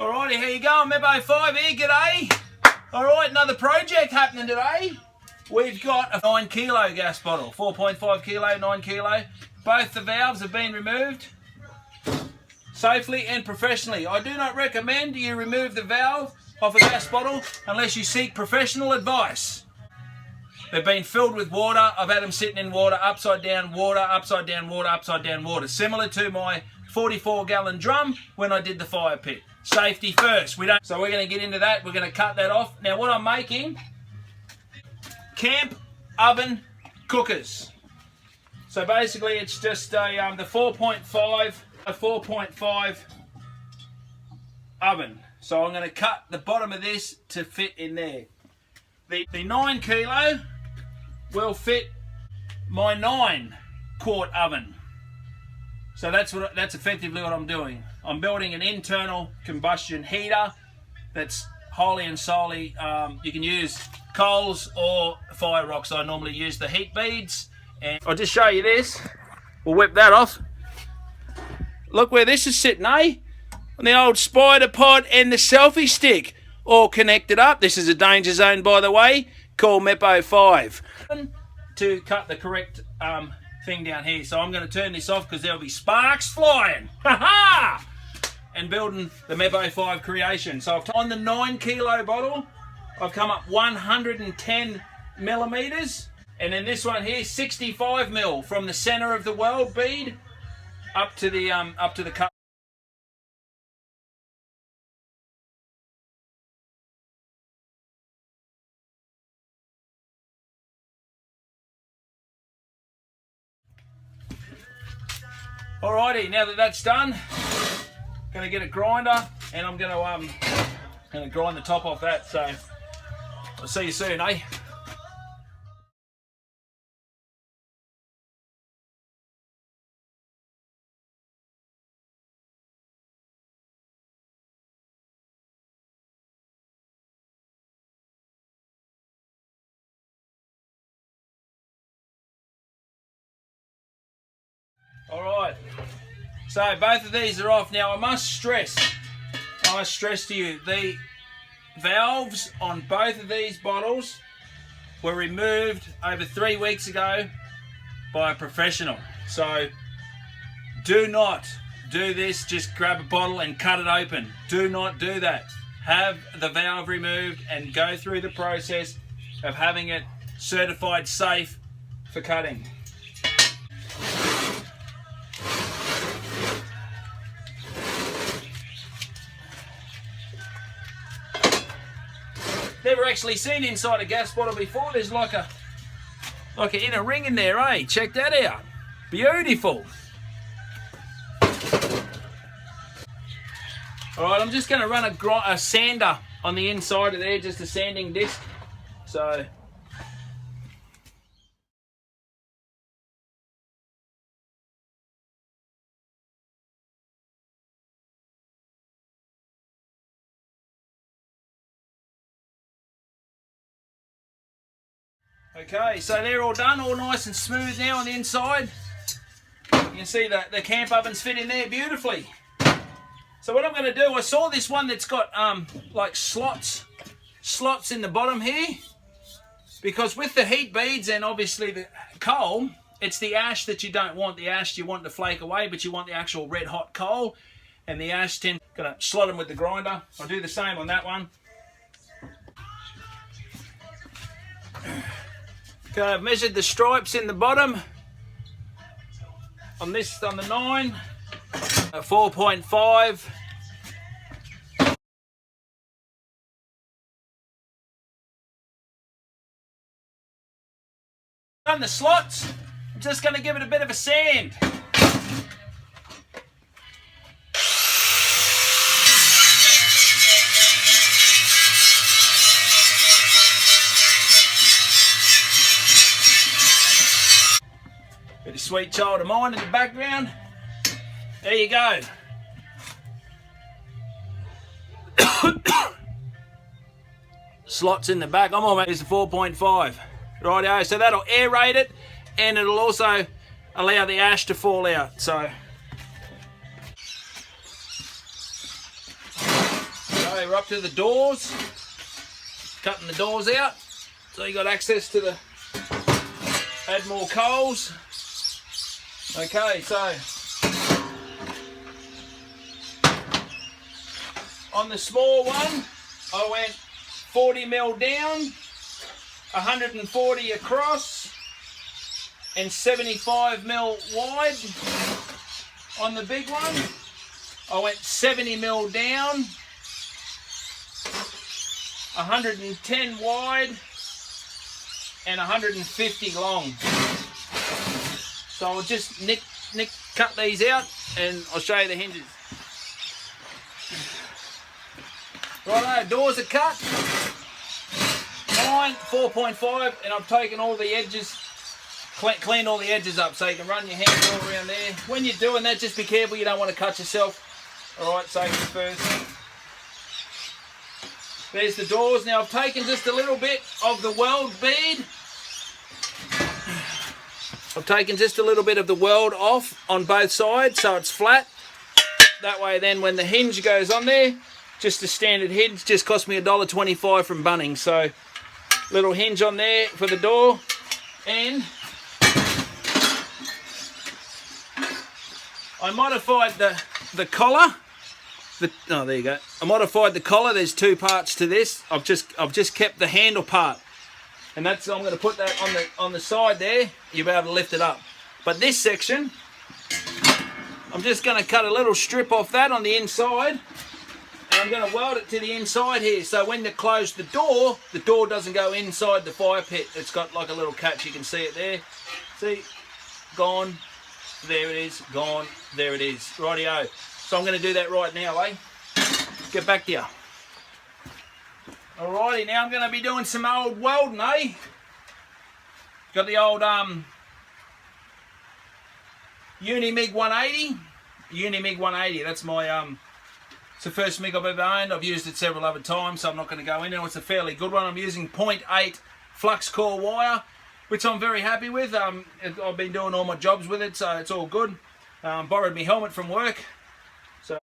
Alrighty, how you going? Mebo5 here, g'day. Alright, another project happening today. We've got a 9 kilo gas bottle, 4.5 kilo, 9 kilo. Both the valves have been removed safely and professionally. I do not recommend you remove the valve off a gas bottle unless you seek professional advice. They've been filled with water. I've had them sitting in water, upside down water, upside down water, upside down water. Similar to my 44-gallon drum when I did the fire pit. Safety first. So we're going to get into that. We're going to cut that off. Now what I'm making, camp oven cookers. So basically it's just the 4.5 oven. So I'm going to cut the bottom of this to fit in there. The 9 kilo will fit my 9-quart oven. So that's effectively what I'm doing. I'm building an internal combustion heater that's wholly and solely, you can use coals or fire rocks. I normally use the heat beads. And I'll just show you this. We'll whip that off. Look where this is sitting, eh? On the old spider pod and the selfie stick. All connected up. This is a danger zone, by the way, called Mebo5. To cut the correct thing down here. So I'm going to turn this off because there'll be sparks flying. Ha ha! And building the Mebo5 creation. So on the 9 kilo bottle, I've come up 110 millimeters. And then this one here, 65 mil from the center of the weld bead up to the cup. Alrighty, now that that's done, going to get a grinder and I'm going to grind the top off that. So I'll see you soon, eh? Alright, so both of these are off. Now I must stress to you, the valves on both of these bottles were removed over 3 weeks ago by a professional. So do not do this, just grab a bottle and cut it open. Do not do that. Have the valve removed and go through the process of having it certified safe for cutting. Never actually seen inside a gas bottle before. There's like an inner ring in there, eh? Check that out. Beautiful. Alright, I'm just going to run a sander on the inside of there, just a sanding disc. So okay, so they're all done, all nice and smooth now on the inside. You can see that the camp ovens fit in there beautifully. So what I'm going to do, I saw this one that's got like slots in the bottom here, because with the heat beads and obviously the coal, it's the ash that you don't want. The ash you want to flake away, but you want the actual red hot coal, and the ash tin. Going to slot them with the grinder. I'll do the same on that one. Okay, I've measured the stripes in the bottom on the 9, 4.5. On the slots, I'm just going to give it a bit of a sand. Bit of Sweet Child of Mine in the background. There you go. Slots in the back. I'm on, it's a 4.5. Rightio, so that'll aerate it and it'll also allow the ash to fall out. So Okay, we're up to the doors. Cutting the doors out. So you got access to the, add more coals. Okay, so on the small one, I went 40 mil down, 140 across, and 75 mil wide. On the big one, I went 70 mil down, 110 wide, and 150 long. So I'll just cut these out and I'll show you the hinges. Righto, doors are cut. 9, 4.5, and I've taken all the edges, cleaned all the edges up so you can run your hands all around there. When you're doing that, just be careful you don't want to cut yourself. Alright, safety first. There's the doors. Now I've taken just a little bit of the weld bead. I've taken just a little bit of the weld off on both sides so it's flat. That way then when the hinge goes on there, just a standard hinge, just cost me $1.25 from Bunnings. So little hinge on there for the door, and I modified the collar. Oh, there you go. I modified the collar. There's two parts to this. I've just kept the handle part, and that's, I'm going to put that on the side there. You'll be able to lift it up. But this section, I'm just going to cut a little strip off that on the inside, and I'm going to weld it to the inside here. So when you close the door doesn't go inside the fire pit. It's got like a little catch. You can see it there. See, gone. There it is. Gone. There it is. Rightio. So I'm going to do that right now, eh? Get back to you. Alrighty, now I'm going to be doing some old welding, eh? Got the old Unimig 180. Unimig 180. That's my it's the first MIG I've ever owned. I've used it several other times, so I'm not going to go into it. It's a fairly good one. I'm using 0.8 flux core wire, which I'm very happy with. I've been doing all my jobs with it, so it's all good. Borrowed my helmet from work. So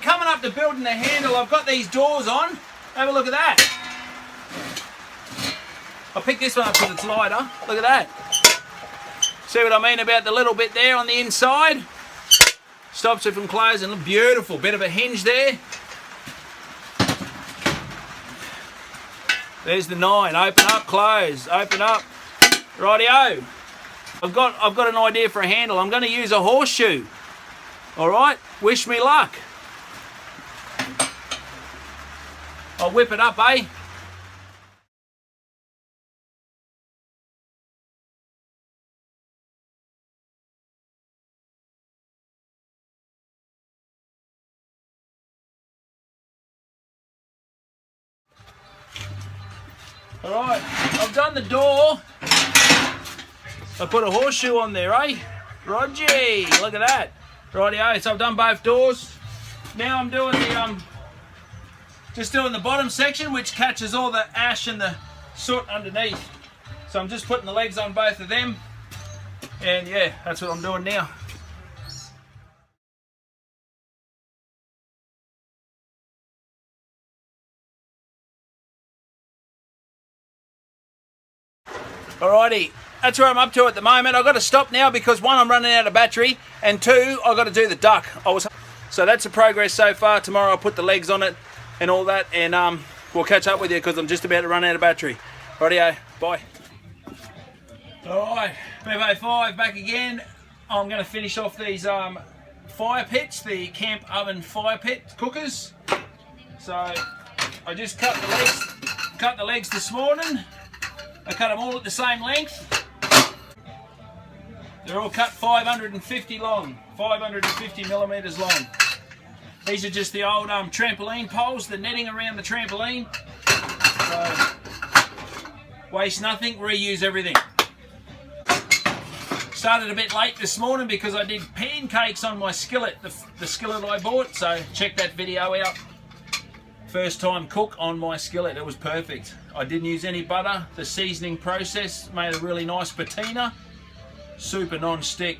coming up to building the handle, I've got these doors on. Have a look at that. I picked this one up because it's lighter. Look at that. See what I mean about the little bit there on the inside? Stops it from closing. Look, beautiful. Bit of a hinge there. There's the 9. Open up, close. Open up. Rightio. I've got an idea for a handle. I'm going to use a horseshoe. All right. Wish me luck. I'll whip it up, eh? Alright, I've done the door. I put a horseshoe on there, eh? Rogie, look at that. Rightio, so I've done both doors. Now I'm doing the just doing the bottom section, which catches all the ash and the soot underneath. So I'm just putting the legs on both of them, and yeah, that's what I'm doing now. Alrighty, that's where I'm up to at the moment. I've got to stop now because 1, I'm running out of battery, and 2, I've got to do the duck. So that's the progress so far. Tomorrow I'll put the legs on it and all that, and we'll catch up with you because I'm just about to run out of battery. Rightio, bye. Alright, BB5 back again. I'm going to finish off these fire pits, the camp oven fire pit cookers. So I just cut the legs this morning. I cut them all at the same length. They're all cut 550 long, 550 millimeters long. These are just the old trampoline poles, the netting around the trampoline. So Waste nothing, reuse everything. Started a bit late this morning because I did pancakes on my skillet, the skillet I bought, so check that video out. First time cook on my skillet, it was perfect. I didn't use any butter. The seasoning process made a really nice patina. Super non-stick.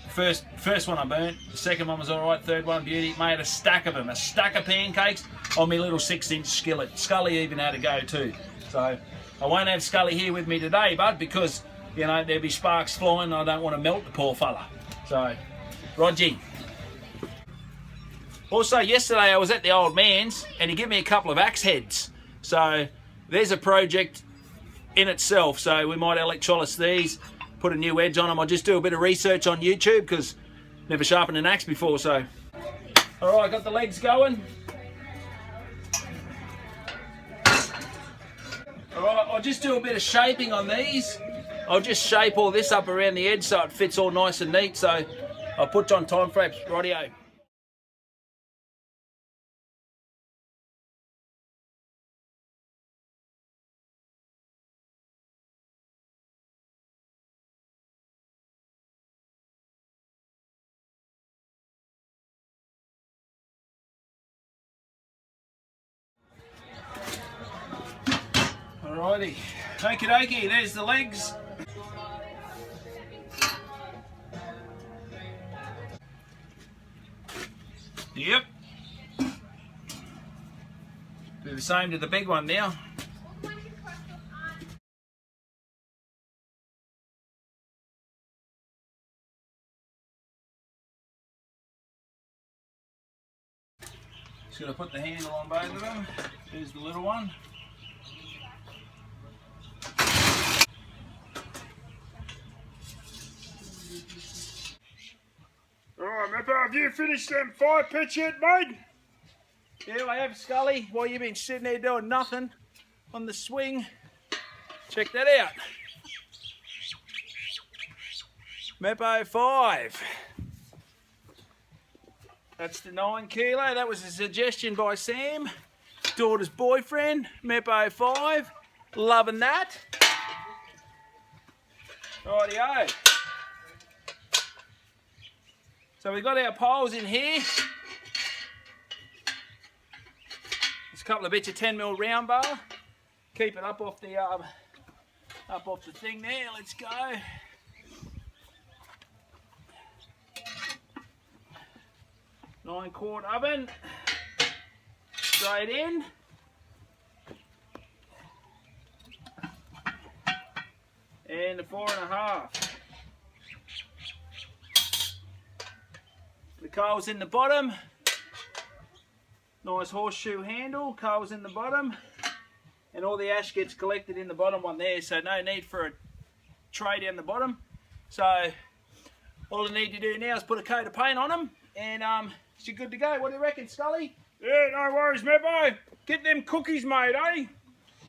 First one I burnt, the second one was alright, third one beauty. Made a stack of them, a stack of pancakes on my little 6-inch skillet. Scully even had a go too. So I won't have Scully here with me today, bud, because you know there'll be sparks flying and I don't want to melt the poor fella. So, Rogie. Also, yesterday I was at the old man's and he gave me a couple of axe heads. So there's a project in itself. So we might electrolyse these, put a new edge on them. I'll just do a bit of research on YouTube because never sharpened an axe before. So, all right, got the legs going. All right, I'll just do a bit of shaping on these. I'll just shape all this up around the edge so it fits all nice and neat. So I'll put you on time frames. Rightio. Alrighty, okie dokie, there's the legs. Yep. Do the same to the big one now. Just gotta put the handle on both of them. There's the little one. Alright, Meppo, have you finished them fire pits yet, mate? Yeah, I have, Scully. While you've been sitting there doing nothing on the swing, check that out. Meppo 5. That's the 9 kilo. That was a suggestion by Sam, daughter's boyfriend. Meppo 5. Loving that. Rightio. So we've got our poles in here. There's a couple of bits of 10mm round bar. Keep it up off the thing there. Let's go. Nine-quart oven. Straight in. And the 4.5. The coal's in the bottom. Nice horseshoe handle. Coal's in the bottom. And all the ash gets collected in the bottom one there. So no need for a tray down the bottom. So all I need to do now is put a coat of paint on them. And you're good to go. What do you reckon, Scully? Yeah, no worries, Meppo. Get them cookies made, eh?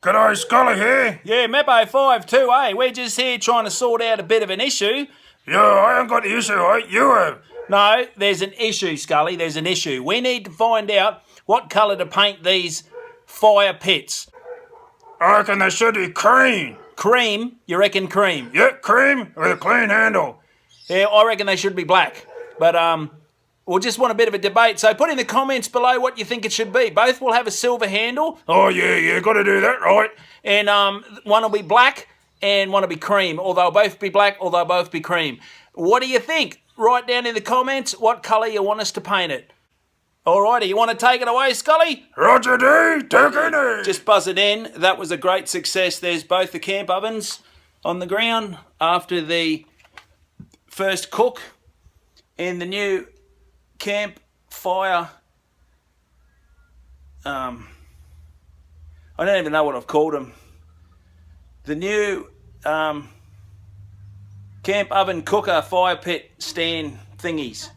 G'day, Scully here. Yeah, Meppo 5 too, eh? We're just here trying to sort out a bit of an issue. Yeah, I ain't got the issue, eh? You have. No, there's an issue, Scully. There's an issue. We need to find out what colour to paint these fire pits. I reckon they should be cream. Cream? You reckon cream? Yeah, cream with a clean handle. Yeah, I reckon they should be black. But we'll just want a bit of a debate. So put in the comments below what you think it should be. Both will have a silver handle. Oh, yeah, got to do that, right? And one will be black and one will be cream. Or they'll both be black or they'll both be cream. What do you think? Write down in the comments what colour you want us to paint it. Alrighty, you want to take it away, Scully? Roger D, take it in. Just buzz it in. That was a great success. There's both the camp ovens on the ground after the first cook and the new camp fire. I don't even know what I've called them. The new camp oven cooker fire pit stand thingies.